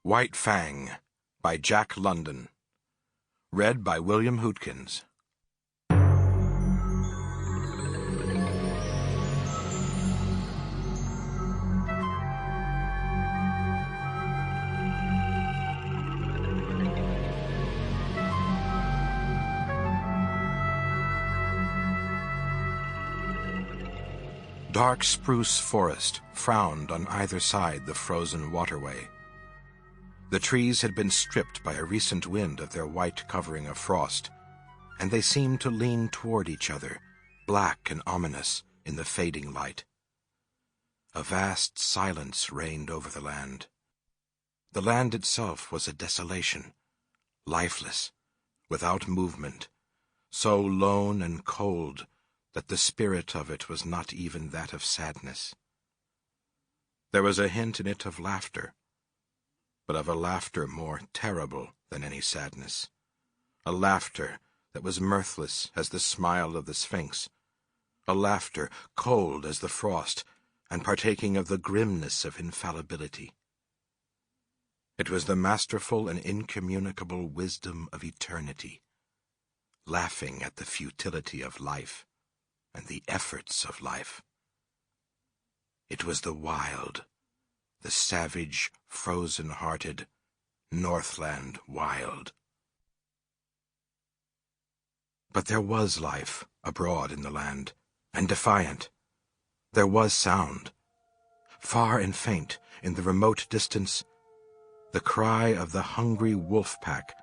White Fang by Jack London. Read by William Hootkins. Dark spruce forest frowned on either side the frozen waterway. The trees had been stripped by a recent wind of their white covering of frost, and they seemed to lean toward each other, black and ominous in the fading light. A vast silence reigned over the land. The land itself was a desolation, lifeless, without movement, so lone and cold that the spirit of it was not even that of sadness. There was a hint in it of laughter, but of a laughter more terrible than any sadness, a laughter that was mirthless as the smile of the Sphinx, a laughter cold as the frost and partaking of the grimness of infallibility. It was the masterful and incommunicable wisdom of eternity, laughing at the futility of life and the efforts of life. It was the wild, the savage, frozen-hearted, Northland wild. But there was life abroad in the land, and defiant. There was sound. Far and faint, in the remote distance, the cry of the hungry wolf pack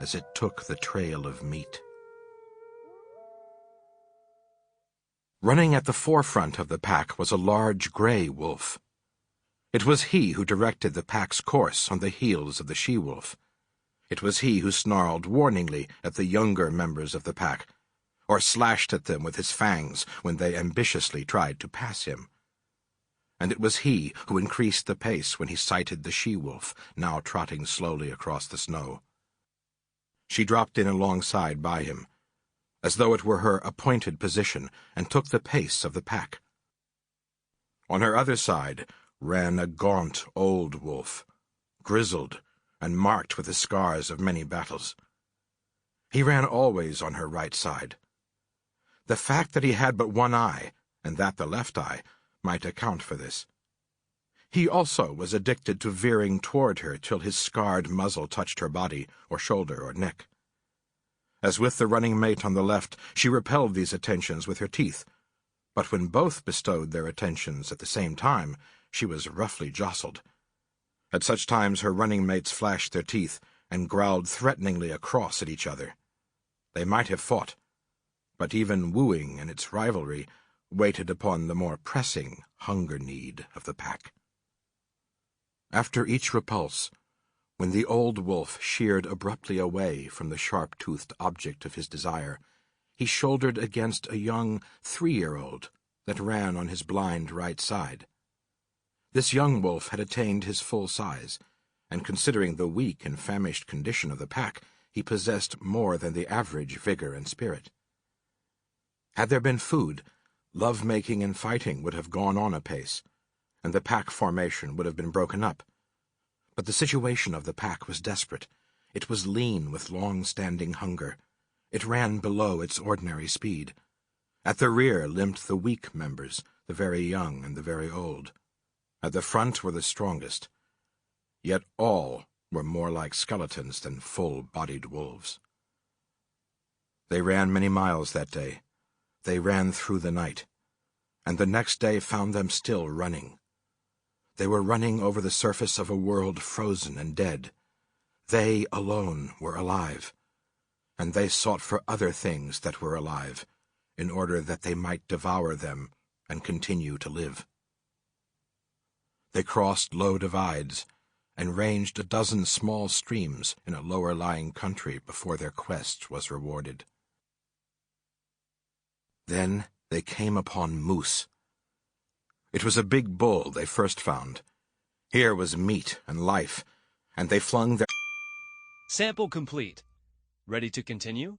as it took the trail of meat. Running at the forefront of the pack was a large gray wolf. It was he who directed the pack's course on the heels of the she-wolf. It was he who snarled warningly at the younger members of the pack, or slashed at them with his fangs when they ambitiously tried to pass him. And it was he who increased the pace when he sighted the she-wolf, now trotting slowly across the snow. She dropped in alongside by him, as though it were her appointed position, and took the pace of the pack. On her other side ran a gaunt old wolf, grizzled and marked with the scars of many battles. He ran always on her right side. The fact that he had but one eye, and that the left eye, might account for this. He also was addicted to veering toward her till his scarred muzzle touched her body, or shoulder, or neck. As with the running mate on the left, she repelled these attentions with her teeth, but when both bestowed their attentions at the same time, she was roughly jostled. At such times her running mates flashed their teeth and growled threateningly across at each other. They might have fought, but even wooing and its rivalry waited upon the more pressing hunger need of the pack. After each repulse, when the old wolf sheared abruptly away from the sharp-toothed object of his desire, he shouldered against a young 3-year-old that ran on his blind right side. This young wolf had attained his full size, and considering the weak and famished condition of the pack, he possessed more than the average vigor and spirit. Had there been food, love-making and fighting would have gone on apace, and the pack formation would have been broken up. But the situation of the pack was desperate. It was lean with long-standing hunger. It ran below its ordinary speed. At the rear limped the weak members, the very young and the very old. At the front were the strongest. Yet all were more like skeletons than full-bodied wolves. They ran many miles that day. They ran through the night, and the next day found them still running. They were running over the surface of a world frozen and dead. They alone were alive, and they sought for other things that were alive, in order that they might devour them and continue to live. They crossed low divides and ranged a dozen small streams in a lower-lying country before their quest was rewarded. Then they came upon moose. It was a big bull they first found. Here was meat and life, and they flung their... Sample complete. Ready to continue?